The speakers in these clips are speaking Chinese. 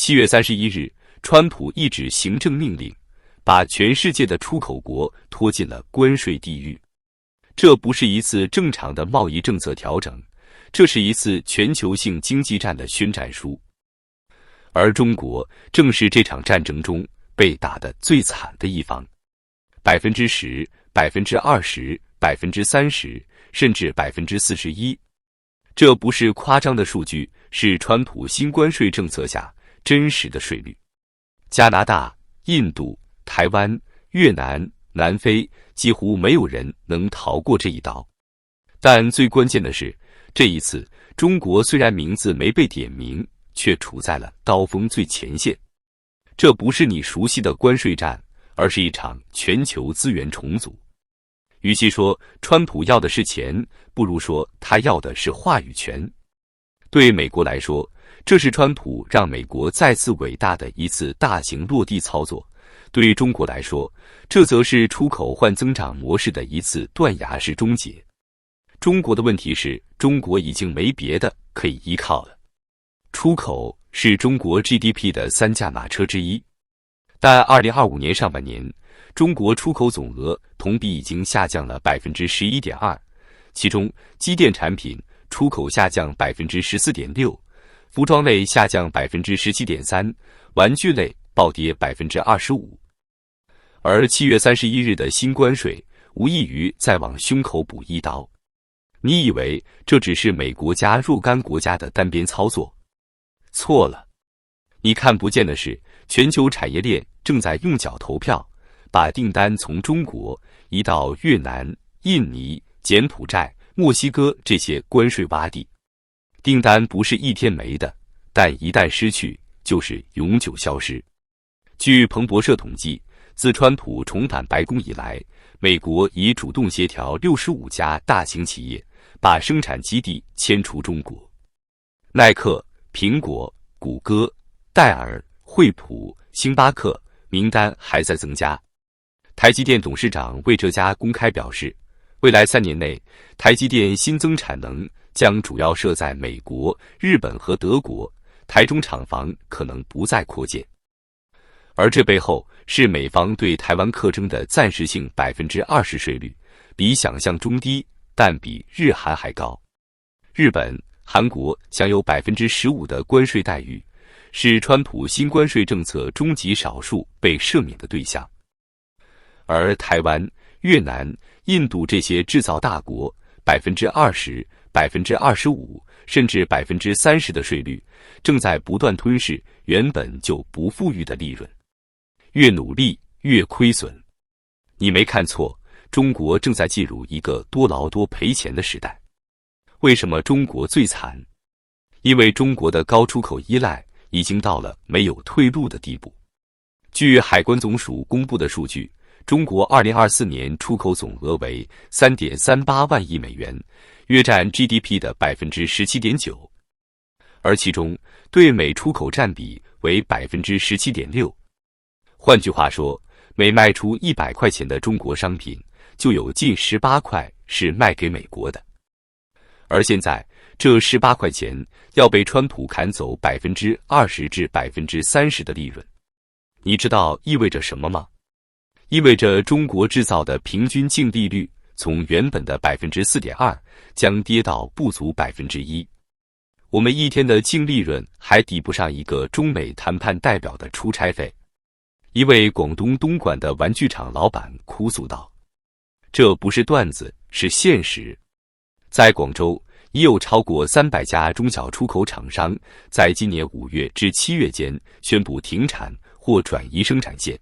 7月31日，川普一纸行政命令，把全世界的出口国拖进了关税地狱。这不是一次正常的贸易政策调整，这是一次全球性经济战的宣战书。而中国正是这场战争中被打得最惨的一方，10%、20%、30%，甚至41%。这不是夸张的数据，是川普新关税政策下真实的税率。加拿大、印度、台湾、越南、南非，几乎没有人能逃过这一刀。但最关键的是，这一次中国虽然名字没被点名，却处在了刀锋最前线。这不是你熟悉的关税战，而是一场全球资源重组。与其说川普要的是钱，不如说他要的是话语权。对美国来说，这是川普让美国再次伟大的一次大型落地操作；对中国来说，这则是出口换增长模式的一次断崖式终结。中国的问题是，中国已经没别的可以依靠了。出口是中国 GDP 的3驾马车之一，但2025年上半年，中国出口总额同比已经下降了 11.2%， 其中机电产品出口下降 14.6%， 服装类下降 17.3%， 玩具类暴跌 25%。而7月31日的新关税无异于再往胸口补一刀。你以为这只是美国加若干国家的单边操作？错了，你看不见的是，全球产业链正在用脚投票，把订单从中国移到越南、印尼、柬埔寨、墨西哥这些关税洼地。订单不是一天没的，但一旦失去，就是永久消失。据彭博社统计，自川普重返白宫以来，美国已主动协调65家大型企业把生产基地迁出中国。耐克、苹果、谷歌、戴尔、惠普、星巴克名单还在增加。台积电董事长魏哲嘉公开表示，未来3年内，台积电新增产能将主要设在美国、日本和德国，台中厂房可能不再扩建。而这背后是美方对台湾课征的暂时性 20% 税率，比想象中低，但比日韩还高。日本、韩国享有 15% 的关税待遇，是川普新关税政策终极少数被赦免的对象。而台湾、越南、印度这些制造大国 20%、25%甚至 30% 的税率，正在不断吞噬原本就不富裕的利润。越努力越亏损。你没看错，中国正在进入一个多劳多赔钱的时代。为什么中国最惨？因为中国的高出口依赖已经到了没有退路的地步。据海关总署公布的数据，中国2024年出口总额为 3.38 万亿美元，约占 GDP 的 17.9%， 而其中对美出口占比为 17.6%。换句话说，每卖出100块钱的中国商品，就有近18块是卖给美国的。而现在，这18块钱要被川普砍走 20% 至 30% 的利润。你知道意味着什么吗？意味着中国制造的平均净利率从原本的 4.2% 将跌到不足 1%。我们一天的净利润还抵不上一个中美谈判代表的出差费。一位广东东莞的玩具厂老板哭诉道：“这不是段子，是现实。”在广州，已有超过300家中小出口厂商在今年5月至7月间宣布停产或转移生产线。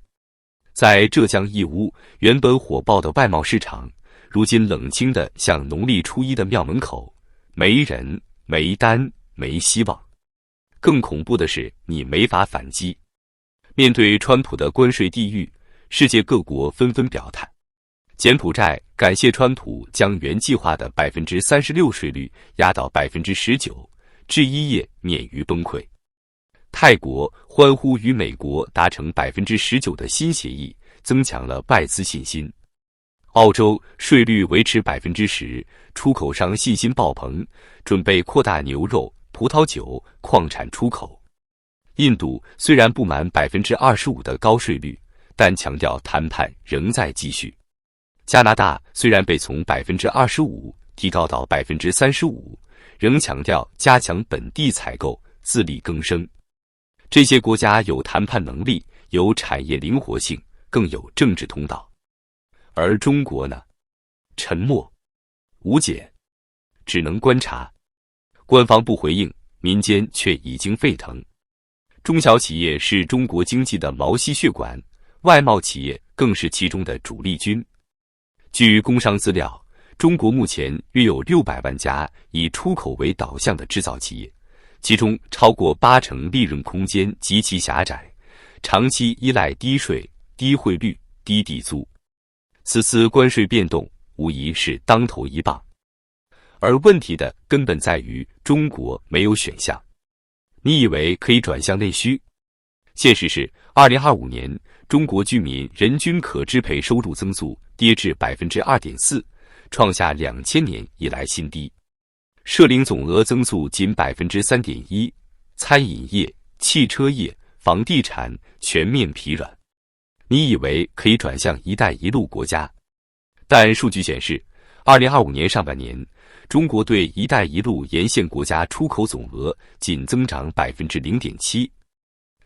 在浙江义乌，原本火爆的外贸市场，如今冷清的像农历初一的庙门口，没人、没单、没希望。更恐怖的是，你没法反击。面对川普的关税地狱，世界各国纷纷表态。柬埔寨感谢川普将原计划的 36% 税率压到 19%， 制衣业免于崩溃。泰国欢呼与美国达成 19% 的新协议，增强了外资信心。澳洲税率维持 10%， 出口商信心爆棚，准备扩大牛肉、葡萄酒、矿产出口。印度虽然不满25%的高税率，但强调谈判仍在继续。加拿大虽然被从25%提高到35%，仍强调加强本地采购，自力更生。这些国家有谈判能力，有产业灵活性，更有政治通道。而中国呢？沉默、无解，只能观察。官方不回应，民间却已经沸腾。中小企业是中国经济的毛细血管，外贸企业更是其中的主力军。据工商资料，中国目前约有600万家以出口为导向的制造企业，其中超过80%利润空间极其狭窄，长期依赖低税、低汇率、低地租。此次关税变动无疑是当头一棒，而问题的根本在于中国没有选项。你以为可以转向内需？现实是，2025年中国居民人均可支配收入增速跌至 2.4%， 创下2000年以来新低。社零总额增速仅 3.1%， 餐饮业、汽车业、房地产全面疲软。你以为可以转向“一带一路”国家？但数据显示，2025年上半年，中国对“一带一路”沿线国家出口总额仅增长 0.7%，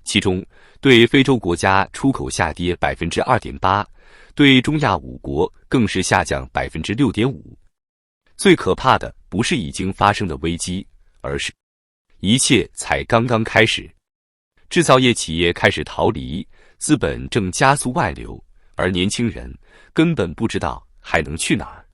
其中对非洲国家出口下跌 2.8%， 对中亚5国更是下降 6.5%。最可怕的不是已经发生的危机，而是一切才刚刚开始。制造业企业开始逃离，资本正加速外流，而年轻人根本不知道还能去哪儿。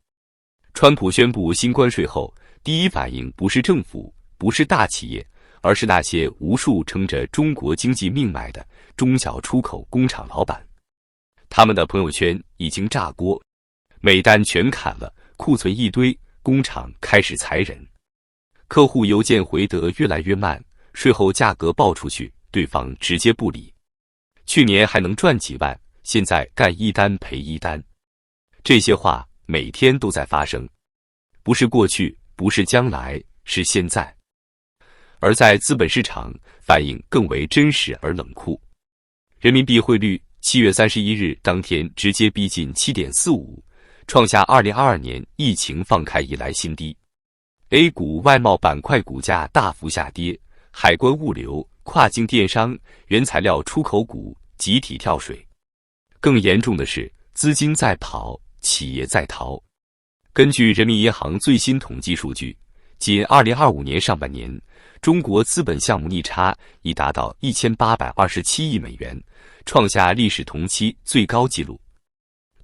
川普宣布新关税后，第一反应不是政府，不是大企业，而是那些无数撑着中国经济命脉的中小出口工厂老板。他们的朋友圈已经炸锅，每单全砍了，库存一堆，工厂开始裁人。客户邮件回得越来越慢，税后价格报出去，对方直接不理。去年还能赚几万，现在干一单赔一单。这些话每天都在发生，不是过去，不是将来，是现在。而在资本市场，反应更为真实而冷酷。人民币汇率7月31日当天直接逼近 7.45， 创下2022年疫情放开以来新低。A 股外贸板块股价大幅下跌，海关物流、跨境电商、原材料出口股集体跳水。更严重的是，资金在跑，企业在逃。根据人民银行最新统计数据，仅2025年上半年，中国资本项目逆差已达到1827亿美元，创下历史同期最高纪录。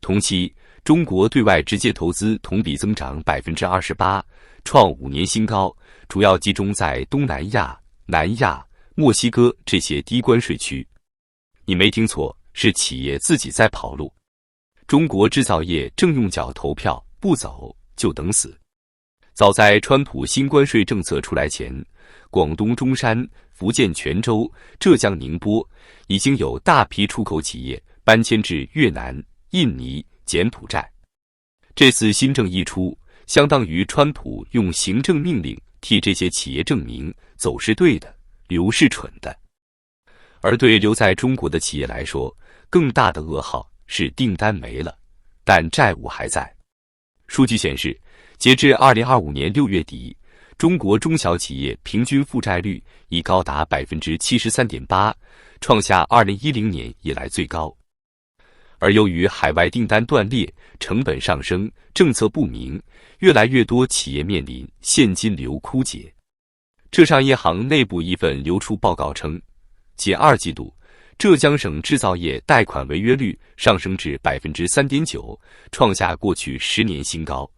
同期，中国对外直接投资同比增长 28%， 创5年新高，主要集中在东南亚、南亚、墨西哥这些低关税区。你没听错，是企业自己在跑路。中国制造业正用脚投票，不走就等死。早在川普新关税政策出来前，广东中山、福建泉州、浙江宁波已经有大批出口企业搬迁至越南、印尼、柬埔寨。这次新政一出，相当于川普用行政命令替这些企业证明走是对的，留是蠢的。而对留在中国的企业来说，更大的噩耗是订单没了，但债务还在。数据显示，截至2025年6月底，中国中小企业平均负债率已高达 73.8%， 创下2010年以来最高。而由于海外订单断裂、成本上升、政策不明，越来越多企业面临现金流枯竭。浙商银行内部一份流出报告称，仅2季度，浙江省制造业贷款违约率上升至 3.9%， 创下过去10年新高。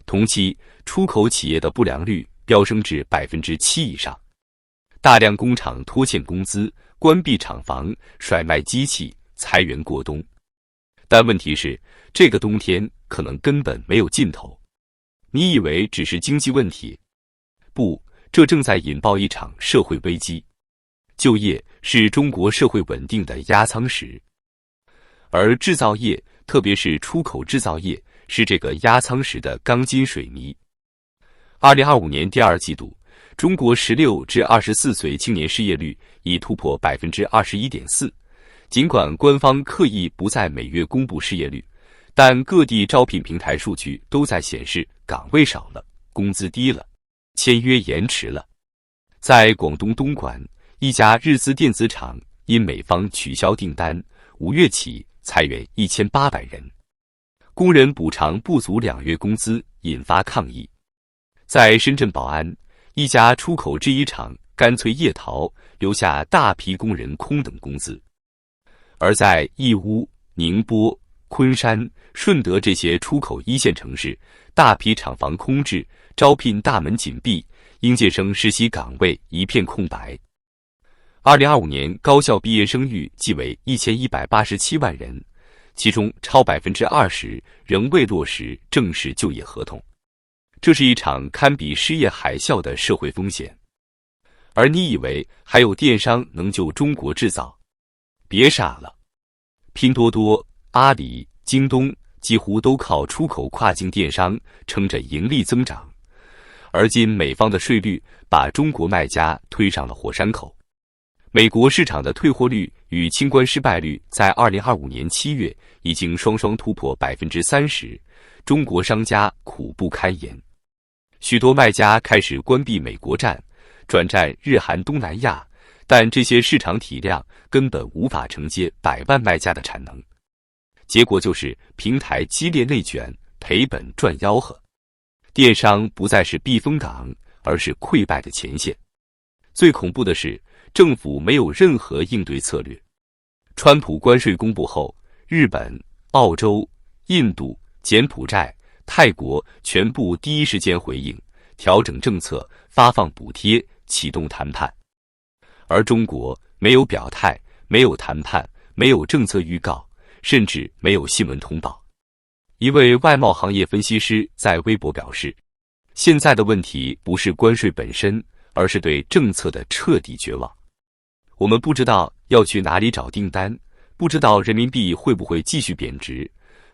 同期，出口企业的不良率飙升至 7% 以上。大量工厂拖欠工资、关闭厂房、甩卖机器、裁员过冬。但问题是，这个冬天可能根本没有尽头。你以为只是经济问题？不，这正在引爆一场社会危机。就业是中国社会稳定的压舱石，而制造业，特别是出口制造业，是这个压舱石的钢筋水泥。2025年第2季度，中国16至24岁青年失业率已突破 21.4%。尽管官方刻意不在每月公布失业率，但各地招聘平台数据都在显示岗位少了，工资低了，签约延迟了。在广东东莞，一家日资电子厂因美方取消订单，5月起裁员1800人，工人补偿不足2月工资，引发抗议。在深圳宝安，一家出口制衣厂干脆夜逃，留下大批工人空等工资。而在义乌、宁波、昆山、顺德这些出口一线城市，大批厂房空置，招聘大门紧闭，应届生实习岗位一片空白。2025年高校毕业生预计为1187万人，其中超 20% 仍未落实正式就业合同。这是一场堪比失业海啸的社会风险。而你以为还有电商能救中国制造？别傻了，拼多多、阿里、京东几乎都靠出口跨境电商撑着盈利增长，而今美方的税率把中国卖家推上了火山口。美国市场的退货率与清关失败率在2025年7月已经双双突破 30%， 中国商家苦不堪言。许多卖家开始关闭美国站，转战日韩东南亚，但这些市场体量根本无法承接100万卖家的产能，结果就是平台激烈内卷，赔本赚吆喝。电商不再是避风港，而是溃败的前线。最恐怖的是，政府没有任何应对策略。川普关税公布后，日本、澳洲、印度、柬埔寨、泰国全部第一时间回应，调整政策，发放补贴，启动谈判。而中国没有表态，没有谈判，没有政策预告，甚至没有新闻通报。一位外贸行业分析师在微博表示，现在的问题不是关税本身，而是对政策的彻底绝望。我们不知道要去哪里找订单，不知道人民币会不会继续贬值，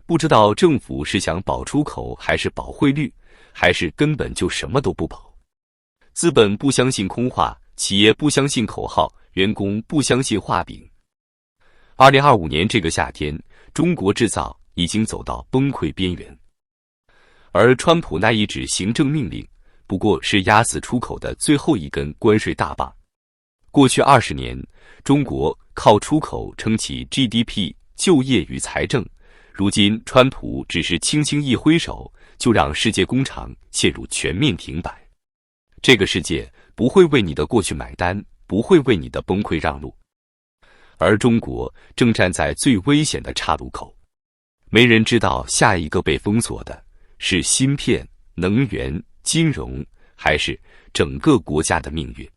不知道政府是想保出口还是保汇率，还是根本就什么都不保。资本不相信空话，企业不相信口号，员工不相信画饼。2025年这个夏天，中国制造已经走到崩溃边缘。而川普那一纸行政命令，不过是压死出口的最后一根关税大棒。过去20年，中国靠出口撑起 GDP、就业与财政，如今川普只是轻轻一挥手，就让世界工厂陷入全面停摆。这个世界不会为你的过去买单，不会为你的崩溃让路。而中国正站在最危险的岔路口，没人知道下一个被封锁的是芯片、能源、金融，还是整个国家的命运。